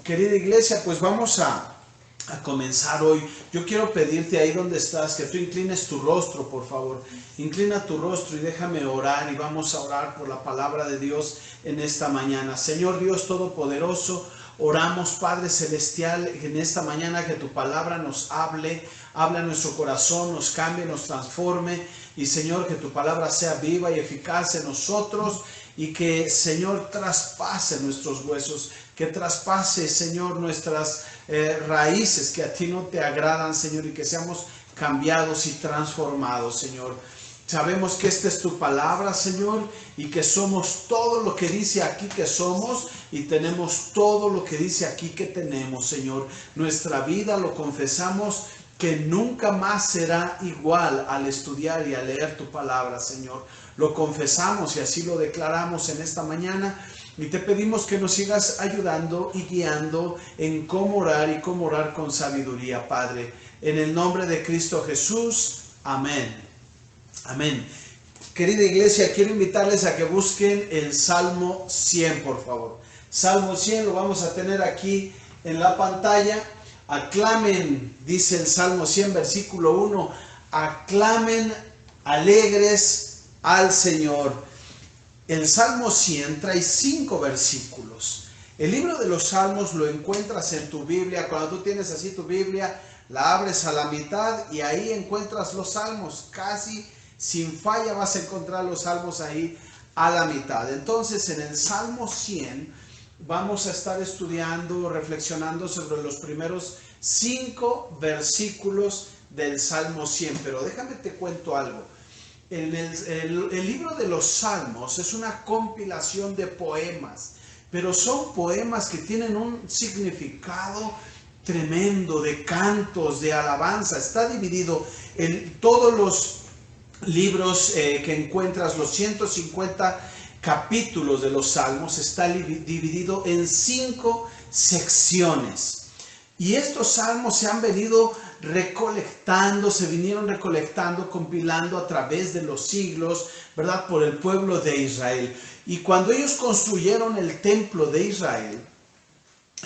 Querida iglesia, pues vamos a comenzar hoy. Yo quiero pedirte ahí donde estás, que tú inclines tu rostro, por favor. Inclina tu rostro y déjame orar y vamos a orar por la palabra de Dios en esta mañana. Señor Dios Todopoderoso, oramos, Padre Celestial, en esta mañana que tu palabra nos hable a nuestro corazón, nos cambie, nos transforme. Y Señor, que tu palabra sea viva y eficaz en nosotros y que, Señor, traspase nuestros huesos, que traspase, Señor, nuestras raíces que a ti no te agradan, Señor, y que seamos cambiados y transformados, Señor. Sabemos que esta es tu palabra, Señor, y que somos todo lo que dice aquí que somos y tenemos todo lo que dice aquí que tenemos, Señor. Nuestra vida, lo confesamos, que nunca más será igual al estudiar y al leer tu palabra, Señor. Lo confesamos y así lo declaramos en esta mañana. Y te pedimos que nos sigas ayudando y guiando en cómo orar y cómo orar con sabiduría, Padre. En el nombre de Cristo Jesús. Amén. Amén. Querida iglesia, quiero invitarles a que busquen el Salmo 100, por favor. Salmo 100 lo vamos a tener aquí en la pantalla. Aclamen, dice el Salmo 100, versículo 1. Aclamen alegres al Señor. El Salmo 100 trae 5 versículos. El libro de los Salmos lo encuentras en tu Biblia. Cuando tú tienes así tu Biblia, la abres a la mitad y ahí encuentras los Salmos. Casi sin falla vas a encontrar los Salmos ahí a la mitad. Entonces, en el Salmo 100 vamos a estar estudiando, reflexionando sobre los primeros 5 versículos del Salmo 100. Pero déjame te cuento algo. El libro de los Salmos es una compilación de poemas, pero son poemas que tienen un significado tremendo, de cantos, de alabanza. Está dividido en todos los libros que encuentras, los 150 capítulos de los Salmos, está dividido en 5 secciones. Y estos salmos se han venido recolectando, se vinieron recolectando, compilando a través de los siglos, ¿verdad? Por el pueblo de Israel. Y cuando ellos construyeron el templo de Israel,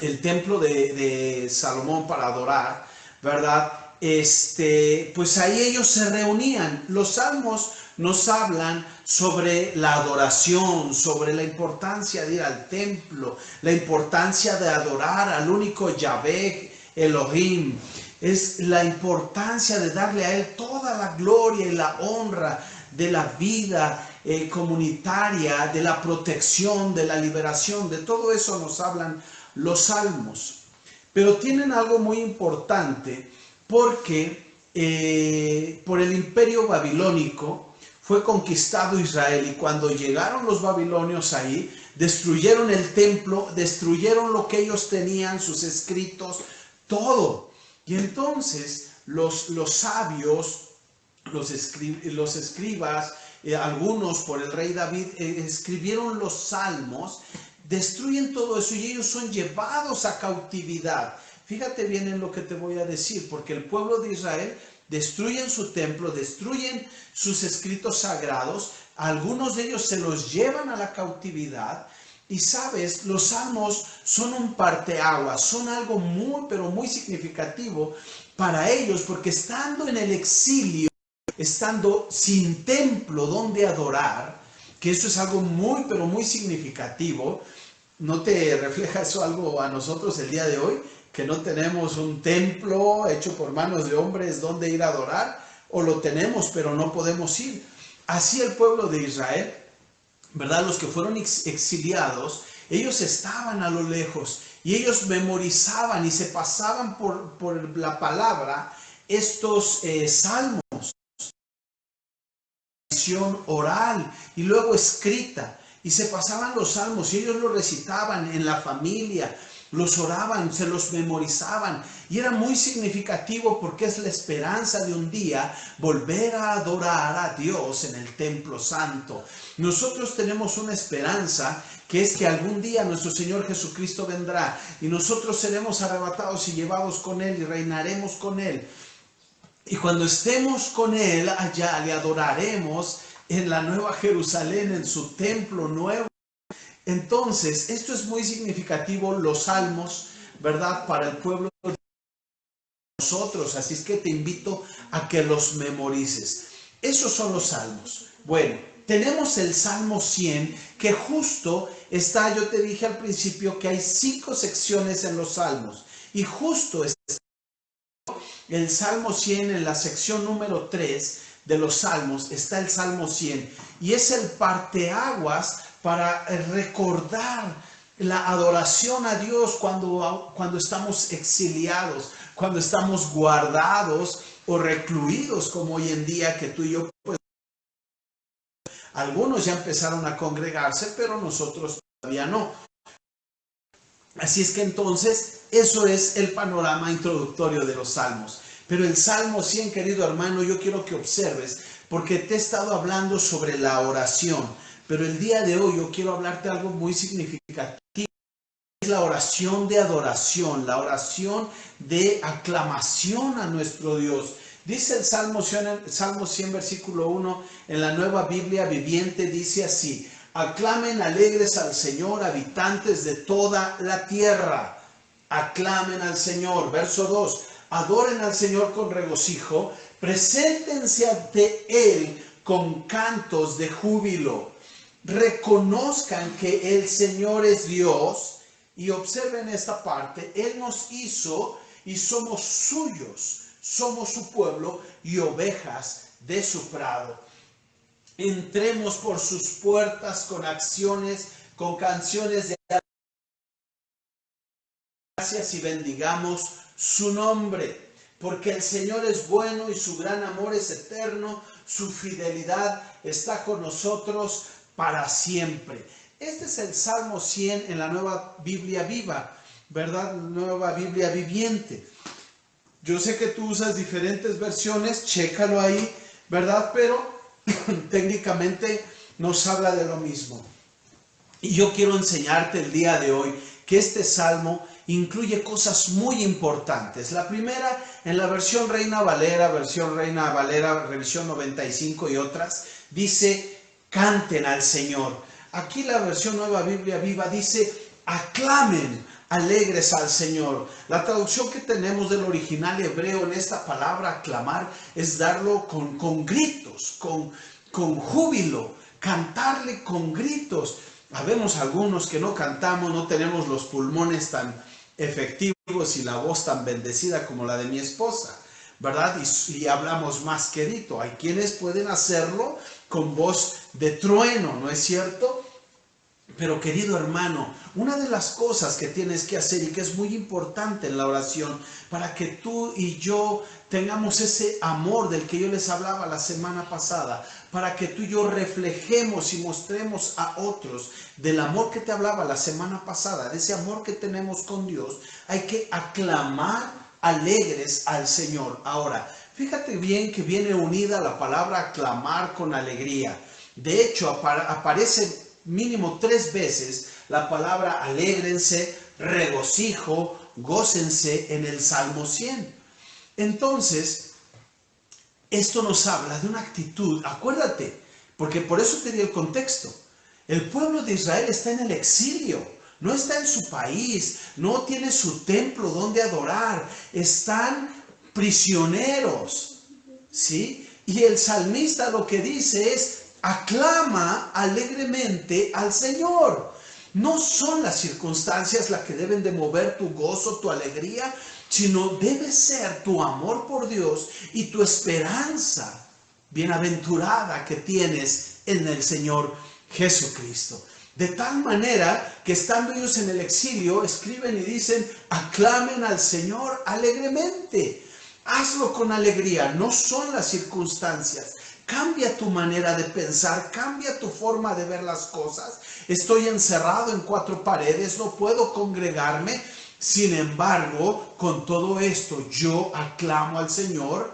el templo de Salomón para adorar, ¿verdad? Pues ahí ellos se reunían. Los salmos nos hablan sobre la adoración, sobre la importancia de ir al templo, la importancia de adorar al único Yahvé, Elohim. Es la importancia de darle a Él toda la gloria y la honra de la vida comunitaria, de la protección, de la liberación. De todo eso nos hablan los salmos. Pero tienen algo muy importante porque por el imperio babilónico fue conquistado Israel, y cuando llegaron los babilonios ahí, destruyeron el templo, destruyeron lo que ellos tenían, sus escritos, todo. Y entonces los sabios, los escribas, algunos por el rey David, escribieron los salmos, destruyen todo eso y ellos son llevados a cautividad. Fíjate bien en lo que te voy a decir, porque el pueblo de Israel destruyen su templo, destruyen sus escritos sagrados, algunos de ellos se los llevan a la cautividad. Y sabes, los salmos son un parteaguas, son algo muy, pero muy significativo para ellos, porque estando en el exilio, estando sin templo donde adorar, que eso es algo muy, pero muy significativo. ¿No te refleja eso algo a nosotros el día de hoy? Que no tenemos un templo hecho por manos de hombres donde ir a adorar, o lo tenemos pero no podemos ir. Así el pueblo de Israel, ¿verdad? Los que fueron exiliados, ellos estaban a lo lejos y ellos memorizaban y se pasaban por la palabra estos salmos, oral y luego escrita, y se pasaban los salmos y ellos los recitaban en la familia, los oraban, se los memorizaban, y era muy significativo porque es la esperanza de un día volver a adorar a Dios en el templo santo. Nosotros tenemos una esperanza, que es que algún día nuestro Señor Jesucristo vendrá y nosotros seremos arrebatados y llevados con Él y reinaremos con Él. Y cuando estemos con Él allá, le adoraremos en la Nueva Jerusalén, en su templo nuevo. Entonces, esto es muy significativo, los salmos, ¿verdad? Para el pueblo de nosotros, así es que te invito a que los memorices. Esos son los salmos. Bueno, tenemos el Salmo 100, que justo está, yo te dije al principio que hay 5 secciones en los salmos, y justo está el Salmo 100 en la sección número 3 de los salmos, está el Salmo 100, y es el parteaguas para recordar la adoración a Dios cuando estamos exiliados, cuando estamos guardados o recluidos, como hoy en día que tú y yo, pues, algunos ya empezaron a congregarse, pero nosotros todavía no. Así es que entonces, eso es el panorama introductorio de los salmos. Pero el Salmo 100, querido hermano, yo quiero que observes, porque te he estado hablando sobre la oración, pero el día de hoy yo quiero hablarte de algo muy significativo. Es la oración de adoración, la oración de aclamación a nuestro Dios. Dice el Salmo 100, versículo 1, en la Nueva Biblia Viviente, dice así: aclamen alegres al Señor, habitantes de toda la tierra. Aclamen al Señor. Verso 2, adoren al Señor con regocijo, preséntense ante Él con cantos de júbilo. Reconozcan que el Señor es Dios. Y observen esta parte: Él nos hizo y somos suyos, somos su pueblo y ovejas de su prado. Entremos por sus puertas con acciones, con canciones de gracias y bendigamos su nombre, porque el Señor es bueno y su gran amor es eterno, su fidelidad está con nosotros para siempre. Este es el Salmo 100 en la Nueva Biblia Viva, ¿verdad? Nueva Biblia Viviente. Yo sé que tú usas diferentes versiones, chécalo ahí, ¿verdad? Pero técnicamente nos habla de lo mismo. Y yo quiero enseñarte el día de hoy que este salmo incluye cosas muy importantes. La primera, en la versión Reina Valera, revisión 95 y otras, dice: canten al Señor. Aquí la versión Nueva Biblia Viva dice: aclamen alegres al Señor. La traducción que tenemos del original hebreo en esta palabra aclamar es darlo con gritos, con júbilo, cantarle con gritos. Habemos algunos que no cantamos, no tenemos los pulmones tan efectivos y la voz tan bendecida como la de mi esposa, ¿verdad? Y hablamos más quedito. Hay quienes pueden hacerlo con voz de trueno, ¿no es cierto? Pero querido hermano, una de las cosas que tienes que hacer y que es muy importante en la oración para que tú y yo tengamos ese amor del que yo les hablaba la semana pasada, para que tú y yo reflejemos y mostremos a otros del amor que te hablaba la semana pasada, de ese amor que tenemos con Dios, hay que aclamar alegres al Señor. Ahora, fíjate bien que viene unida la palabra aclamar con alegría. De hecho, aparece mínimo 3 veces la palabra alégrense, regocijo, gócense en el Salmo 100. Entonces, esto nos habla de una actitud, acuérdate, porque por eso te di el contexto. El pueblo de Israel está en el exilio, no está en su país, no tiene su templo donde adorar, están prisioneros, ¿sí? Y el salmista lo que dice es: aclama alegremente al Señor. No son las circunstancias las que deben de mover tu gozo, tu alegría, sino debe ser tu amor por Dios y tu esperanza bienaventurada que tienes en el Señor Jesucristo. De tal manera que estando ellos en el exilio, escriben y dicen: aclamen al Señor alegremente. Hazlo con alegría, no son las circunstancias. Cambia tu manera de pensar, cambia tu forma de ver las cosas. Estoy encerrado en 4 paredes, no puedo congregarme. Sin embargo, con todo esto, yo aclamo al Señor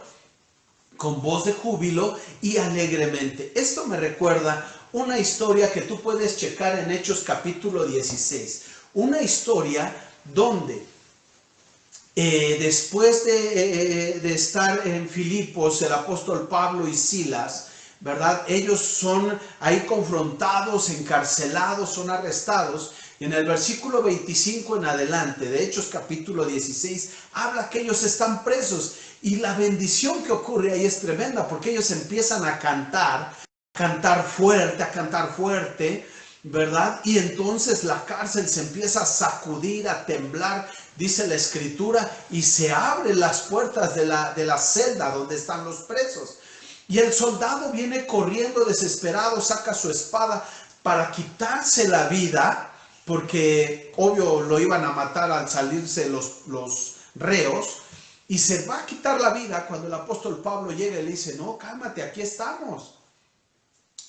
con voz de júbilo y alegremente. Esto me recuerda una historia que tú puedes checar en Hechos capítulo 16. Una historia donde después de estar en Filipos, el apóstol Pablo y Silas, ¿verdad? Ellos son ahí confrontados, encarcelados, son arrestados. Y en el versículo 25 en adelante, de Hechos capítulo 16, habla que ellos están presos. Y la bendición que ocurre ahí es tremenda, porque ellos empiezan a cantar fuerte, ¿verdad? Y entonces la cárcel se empieza a sacudir, a temblar, dice la escritura, y se abren las puertas de la celda donde están los presos. Y el soldado viene corriendo desesperado, saca su espada para quitarse la vida, porque obvio lo iban a matar al salirse los reos, y se va a quitar la vida cuando el apóstol Pablo llega y le dice, no, cálmate, aquí estamos.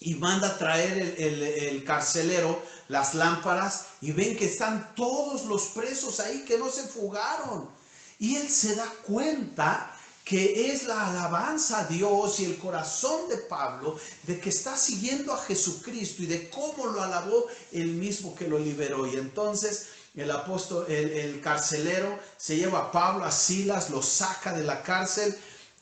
Y manda a traer el carcelero las lámparas y ven que están todos los presos ahí que no se fugaron. Y él se da cuenta que es la alabanza a Dios y el corazón de Pablo de que está siguiendo a Jesucristo y de cómo lo alabó el mismo que lo liberó. Y entonces el carcelero se lleva a Pablo, a Silas, lo saca de la cárcel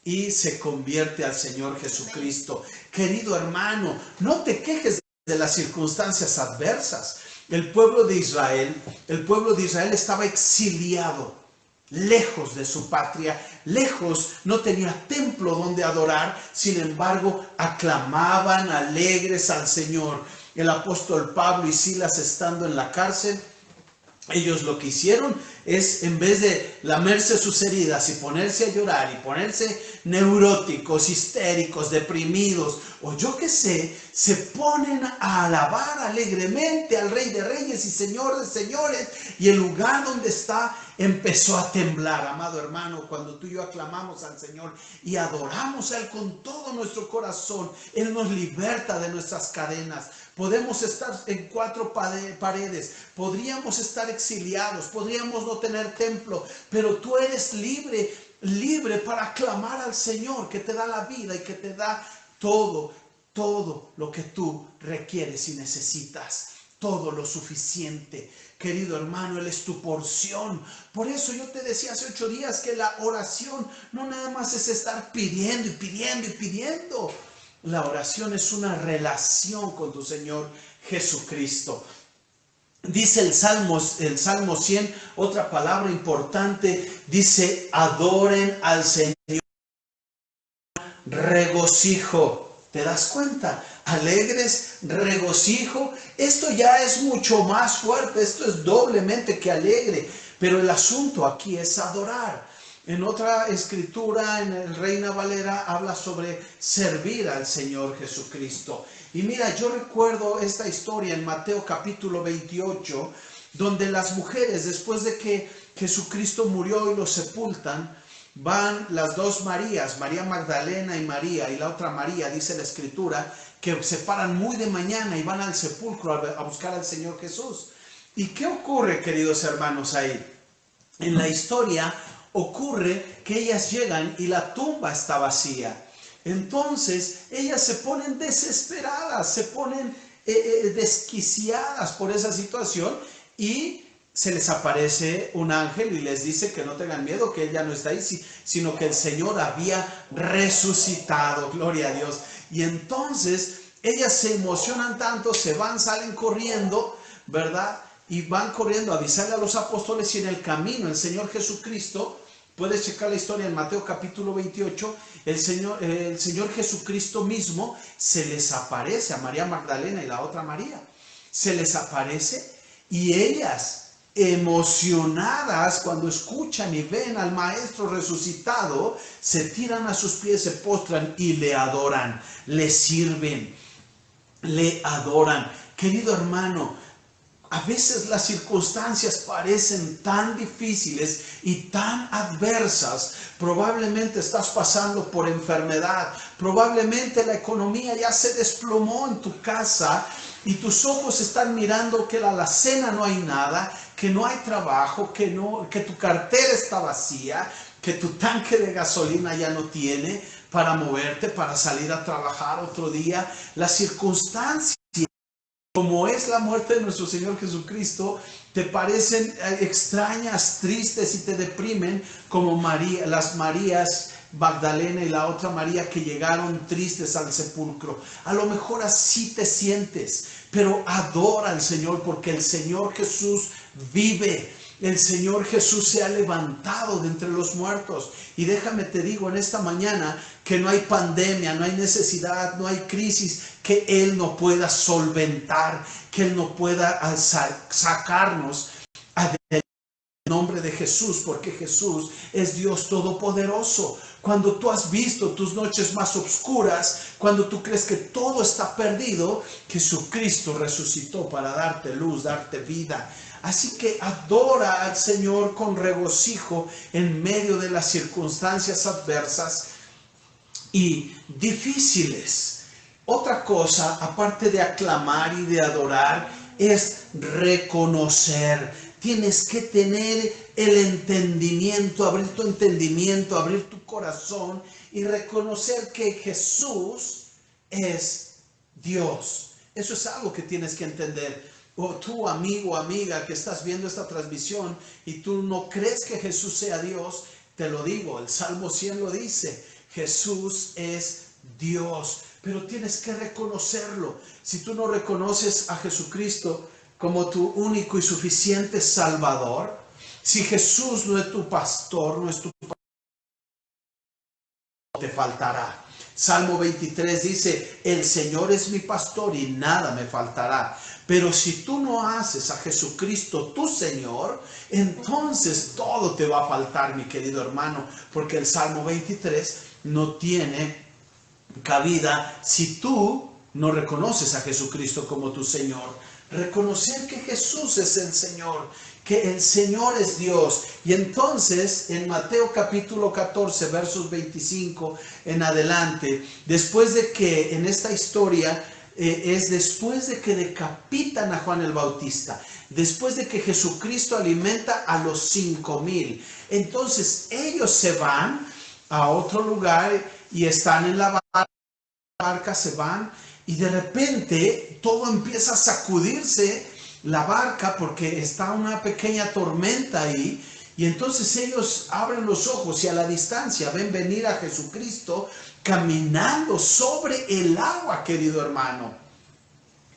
y se convierte al Señor Jesucristo. Querido hermano, no te quejes de las circunstancias adversas. El pueblo de Israel estaba exiliado, lejos de su patria, lejos, no tenía templo donde adorar, sin embargo, aclamaban alegres al Señor. El apóstol Pablo y Silas, estando en la cárcel, ellos lo que hicieron es, en vez de lamerse sus heridas y ponerse a llorar y ponerse neuróticos, histéricos, deprimidos, o yo qué sé, se ponen a alabar alegremente al Rey de Reyes y Señor de Señores, y el lugar donde está empezó a temblar. Amado hermano, cuando tú y yo aclamamos al Señor y adoramos a Él con todo nuestro corazón, Él nos liberta de nuestras cadenas. Podemos estar en cuatro paredes, podríamos estar exiliados, podríamos no tener templo, pero tú eres libre para clamar al Señor, que te da la vida y que te da todo lo que tú requieres y necesitas, todo lo suficiente. Querido hermano, Él es tu porción. Por eso yo te decía hace 8 días que la oración no nada más es estar pidiendo y pidiendo y pidiendo. La oración es una relación con tu Señor Jesucristo. Dice el Salmo 100, otra palabra importante, dice, adoren al Señor, regocijo. ¿Te das cuenta? Alegres, regocijo. Esto ya es mucho más fuerte, esto es doblemente que alegre. Pero el asunto aquí es adorar. En otra escritura, en el Reina Valera, habla sobre servir al Señor Jesucristo. Y mira, yo recuerdo esta historia en Mateo capítulo 28, donde las mujeres, después de que Jesucristo murió y lo sepultan, van las dos Marías, María Magdalena y la otra María, dice la escritura, que se paran muy de mañana y van al sepulcro a buscar al Señor Jesús. ¿Y qué ocurre, queridos hermanos, ahí? En la historia ocurre que ellas llegan y la tumba está vacía. Entonces ellas se ponen desesperadas, se ponen desquiciadas por esa situación, y se les aparece un ángel y les dice que no tengan miedo, que Él ya no está ahí, sino que el Señor había resucitado. Gloria a Dios. Y entonces ellas se emocionan tanto, se van, salen corriendo, ¿verdad? Y van corriendo a avisarle a los apóstoles, y en el camino el Señor Jesucristo, puedes checar la historia en Mateo capítulo 28, el Señor Jesucristo mismo se les aparece a María Magdalena y la otra María. Se les aparece, y ellas, emocionadas cuando escuchan y ven al Maestro resucitado, se tiran a sus pies, se postran y le adoran, le sirven, le adoran. Querido hermano, a veces las circunstancias parecen tan difíciles y tan adversas. Probablemente estás pasando por enfermedad, probablemente la economía ya se desplomó en tu casa y tus ojos están mirando que la alacena no hay nada, que no hay trabajo, que tu cartera está vacía, que tu tanque de gasolina ya no tiene para moverte, para salir a trabajar otro día. Las circunstancias, como es la muerte de nuestro Señor Jesucristo, te parecen extrañas, tristes y te deprimen, como las Marías Magdalena y la otra María que llegaron tristes al sepulcro. A lo mejor así te sientes, pero adora al Señor porque el Señor Jesús vive. El Señor Jesús se ha levantado de entre los muertos. Y déjame te digo en esta mañana que no hay pandemia, no hay necesidad, no hay crisis que Él no pueda solventar, que Él no pueda sacarnos adelante. En nombre de Jesús, porque Jesús es Dios todopoderoso. Cuando tú has visto tus noches más oscuras, cuando tú crees que todo está perdido, Jesucristo resucitó para darte luz, darte vida. Así que adora al Señor con regocijo en medio de las circunstancias adversas y difíciles. Otra cosa, aparte de aclamar y de adorar, es reconocer. Tienes que tener el entendimiento, abrir tu entendimiento, abrir tu corazón y reconocer que Jesús es Dios. Eso es algo que tienes que entender. O tú, amigo o amiga que estás viendo esta transmisión y tú no crees que Jesús sea Dios, te lo digo, el Salmo 100 lo dice, Jesús es Dios, pero tienes que reconocerlo. Si tú no reconoces a Jesucristo como tu único y suficiente Salvador, si Jesús no es tu pastor, no es tu pastor, te faltará. Salmo 23 dice, el Señor es mi pastor y nada me faltará. Pero si tú no haces a Jesucristo tu Señor, entonces todo te va a faltar, mi querido hermano, porque el Salmo 23 no tiene cabida si tú no reconoces a Jesucristo como tu Señor. Reconocer que Jesús es el Señor, que el Señor es Dios. Y entonces en Mateo capítulo 14 versos 25 en adelante, después de que en esta historia es después de que decapitan a Juan el Bautista, después de que Jesucristo alimenta a los 5,000, entonces ellos se van a otro lugar y están en la barca, se van. Y de repente todo empieza a sacudirse la barca porque está una pequeña tormenta ahí. Y entonces ellos abren los ojos y a la distancia ven venir a Jesucristo caminando sobre el agua, querido hermano.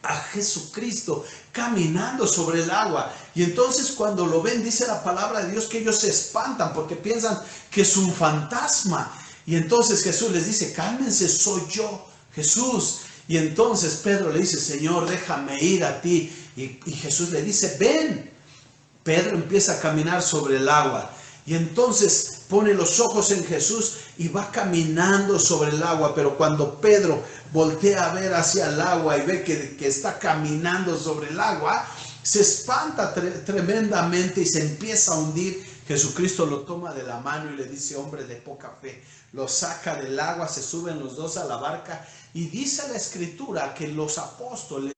A Jesucristo caminando sobre el agua. Y entonces cuando lo ven, dice la palabra de Dios que ellos se espantan porque piensan que es un fantasma. Y entonces Jesús les dice, cálmense, soy yo, Jesús. Y entonces Pedro le dice, Señor, déjame ir a ti. Y Jesús le dice, ven. Pedro empieza a caminar sobre el agua. Y entonces pone los ojos en Jesús y va caminando sobre el agua. Pero cuando Pedro voltea a ver hacia el agua y ve que está caminando sobre el agua, se espanta tremendamente y se empieza a hundir. Jesucristo lo toma de la mano y le dice, hombre de poca fe. Lo saca del agua, se suben los dos a la barca. Y dice la Escritura que los apóstoles,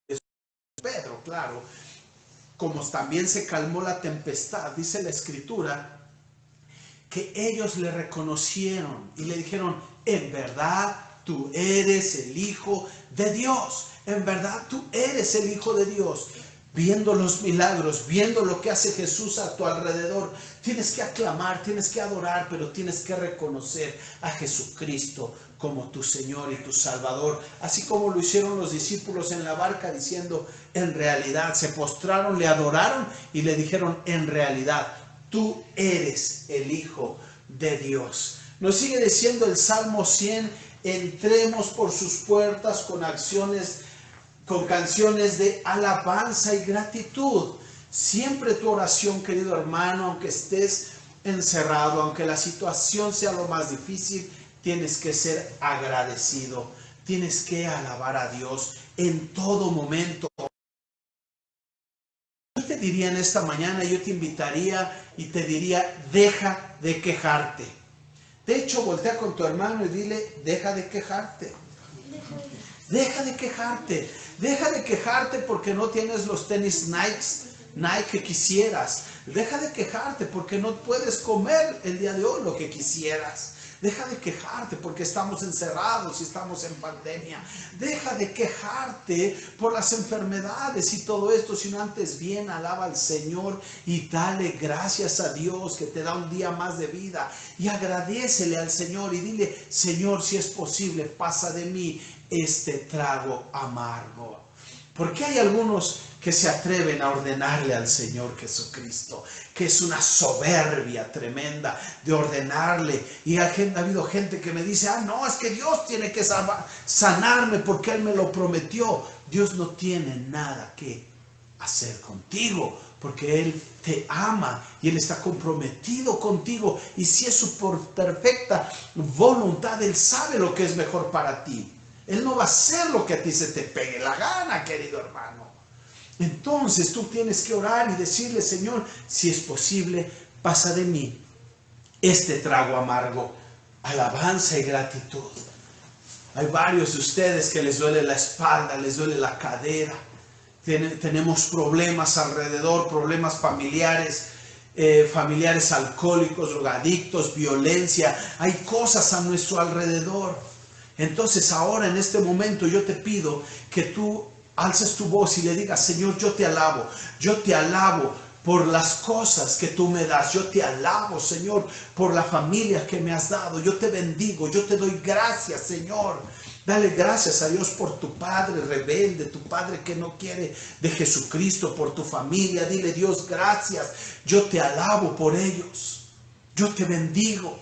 Pedro, claro, como también se calmó la tempestad, dice la Escritura que ellos le reconocieron y le dijeron, en verdad tú eres el Hijo de Dios, en verdad tú eres el Hijo de Dios. Viendo los milagros, viendo lo que hace Jesús a tu alrededor, tienes que aclamar, tienes que adorar, pero tienes que reconocer a Jesucristo como tu Señor y tu Salvador, así como lo hicieron los discípulos en la barca diciendo, en realidad, se postraron, le adoraron y le dijeron, en realidad, tú eres el Hijo de Dios. Nos sigue diciendo el Salmo 100, entremos por sus puertas con canciones de alabanza y gratitud. Siempre tu oración, querido hermano, aunque estés encerrado, aunque la situación sea lo más difícil, tienes que ser agradecido, tienes que alabar a Dios en todo momento. Yo te diría en esta mañana, yo te invitaría y te diría, deja de quejarte. De hecho, voltea con tu hermano y dile, deja de quejarte. Deja de quejarte. Deja de quejarte porque no tienes los tenis Nike que quisieras. Deja de quejarte porque no puedes comer el día de hoy lo que quisieras. Deja de quejarte porque estamos encerrados y estamos en pandemia. Deja de quejarte por las enfermedades y todo esto, sino antes bien alaba al Señor y dale gracias a Dios que te da un día más de vida. Y agradécele al Señor y dile: Señor, si es posible, pasa de mí este trago amargo. Porque hay algunos que se atreven a ordenarle al Señor Jesucristo, que es una soberbia tremenda de ordenarle. Y ha habido gente que me dice: no, es que Dios tiene que sanarme porque Él me lo prometió. Dios no tiene nada que hacer contigo, porque Él te ama y Él está comprometido contigo. Y si es su perfecta voluntad, Él sabe lo que es mejor para ti. Él no va a hacer lo que a ti se te pegue la gana, querido hermano. Entonces tú tienes que orar y decirle: Señor, si es posible, pasa de mí este trago amargo. Alabanza y gratitud. Hay varios de ustedes que les duele la espalda, les duele la cadera. Tenemos problemas alrededor, problemas familiares, familiares alcohólicos, drogadictos, violencia. Hay cosas a nuestro alrededor. Entonces ahora en este momento yo te pido que tú alces tu voz y le digas: Señor, yo te alabo por las cosas que tú me das. Yo te alabo, Señor, por la familia que me has dado. Yo te bendigo, yo te doy gracias, Señor. Dale gracias a Dios por tu padre rebelde, tu padre que no quiere de Jesucristo, por tu familia. Dile: Dios, gracias. Yo te alabo por ellos. Yo te bendigo.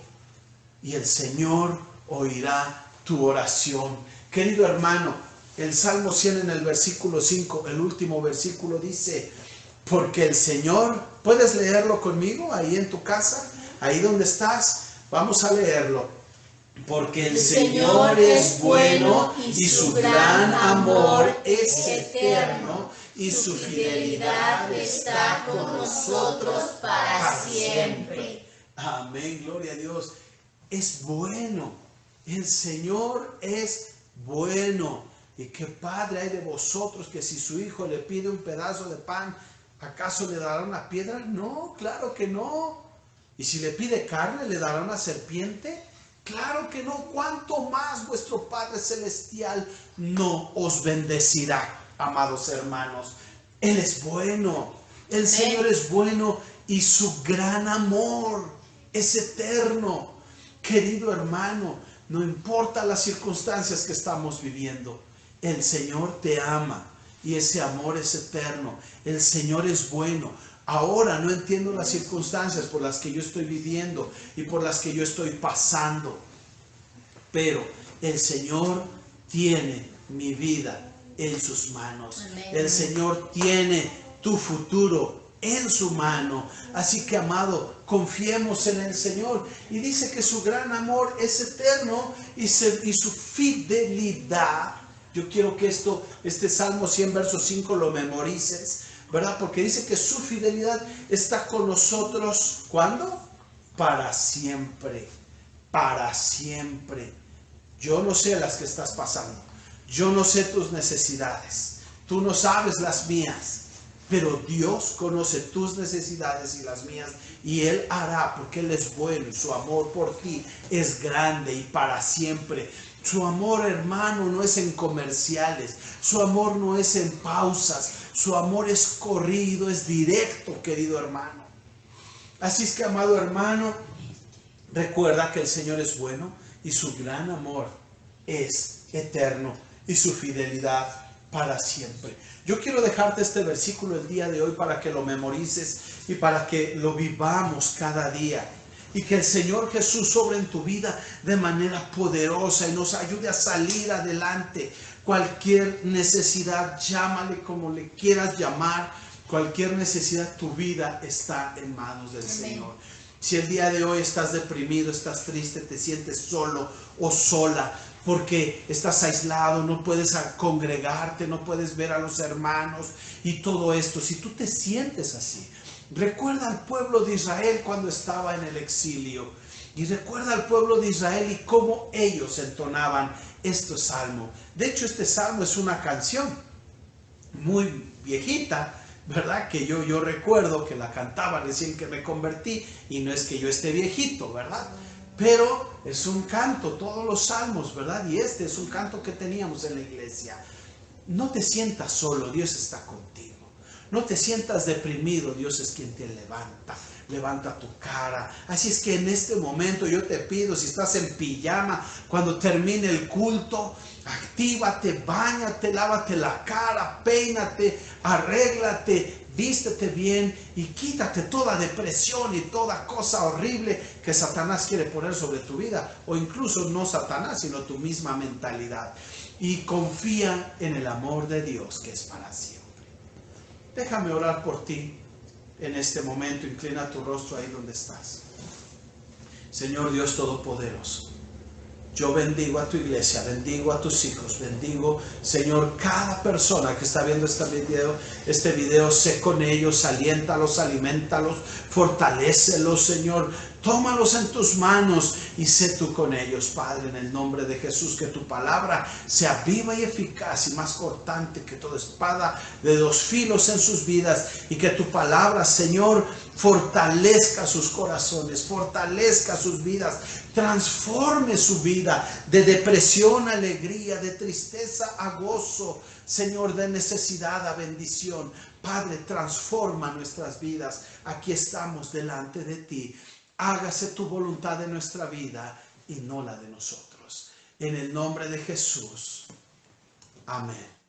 Y el Señor oirá tu oración. Querido hermano, el Salmo 100 en el versículo 5, el último versículo dice: porque el Señor, ¿puedes leerlo conmigo ahí en tu casa? Ahí donde estás, vamos a leerlo. Porque el Señor es bueno y su gran amor es eterno y su fidelidad está con nosotros para siempre. Amén, gloria a Dios. Es bueno. El Señor es bueno. ¿Y qué padre hay de vosotros que si su hijo le pide un pedazo de pan, acaso le dará una piedra? No, claro que no. ¿Y si le pide carne, le dará una serpiente? Claro que no. ¿Cuánto más vuestro Padre Celestial no os bendecirá, amados hermanos? Él es bueno. El Señor es bueno y su gran amor es eterno. Querido hermano, no importa las circunstancias que estamos viviendo, el Señor te ama y ese amor es eterno. El Señor es bueno. Ahora no entiendo las circunstancias por las que yo estoy viviendo y por las que yo estoy pasando, pero el Señor tiene mi vida en sus manos. Amén. El Señor tiene tu futuro en su mano. Así que, amado, confiemos en el Señor. Y dice que su gran amor es eterno y su fidelidad. Yo quiero que este Salmo 100 verso 5 lo memorices, ¿verdad? Porque dice que su fidelidad está con nosotros. ¿Cuándo? Para siempre. Para siempre. Yo no sé las que estás pasando. Yo no sé tus necesidades. Tú no sabes las mías. Pero Dios conoce tus necesidades y las mías, y Él hará, porque Él es bueno y su amor por ti es grande y para siempre. Su amor, hermano, no es en comerciales, su amor no es en pausas, su amor es corrido, es directo, querido hermano. Así es que, amado hermano, recuerda que el Señor es bueno y su gran amor es eterno y su fidelidad para siempre. Yo quiero dejarte este versículo el día de hoy para que lo memorices y para que lo vivamos cada día. Y que el Señor Jesús sobre en tu vida de manera poderosa y nos ayude a salir adelante. Cualquier necesidad, llámale como le quieras llamar. Cualquier necesidad, tu vida está en manos del Señor. Si el día de hoy estás deprimido, estás triste, te sientes solo o sola, porque estás aislado, no puedes congregarte, no puedes ver a los hermanos y todo esto. Si tú te sientes así, recuerda al pueblo de Israel cuando estaba en el exilio. Y recuerda al pueblo de Israel y cómo ellos entonaban este salmo. De hecho, este salmo es una canción muy viejita, ¿verdad? Que yo recuerdo que la cantaba recién que me convertí, y no es que yo esté viejito, ¿verdad? pero es un canto, todos los salmos, ¿verdad? Y este es un canto que teníamos en la iglesia. No te sientas solo, Dios está contigo. No te sientas deprimido, Dios es quien te levanta. Levanta tu cara. Así es que en este momento yo te pido, si estás en pijama, cuando termine el culto, actívate, báñate, lávate la cara, peínate, arréglate, vístete bien y quítate toda depresión y toda cosa horrible que Satanás quiere poner sobre tu vida, o incluso no Satanás, sino tu misma mentalidad. Y confía en el amor de Dios que es para siempre. Déjame orar por ti en este momento. Inclina tu rostro ahí donde estás. Señor Dios Todopoderoso, yo bendigo a tu iglesia, bendigo a tus hijos, bendigo, Señor, cada persona que está viendo este video, sé con ellos, aliéntalos, alimentalos, fortalécelos, Señor, tómalos en tus manos y sé tú con ellos, Padre, en el nombre de Jesús, que tu palabra sea viva y eficaz y más cortante que toda espada de dos filos en sus vidas, y que tu palabra, Señor, fortalezca sus corazones, fortalezca sus vidas, transforme su vida de depresión a alegría, de tristeza a gozo, Señor, de necesidad a bendición. Padre, transforma nuestras vidas. Aquí estamos delante de ti. Hágase tu voluntad en nuestra vida y no la de nosotros. En el nombre de Jesús. Amén.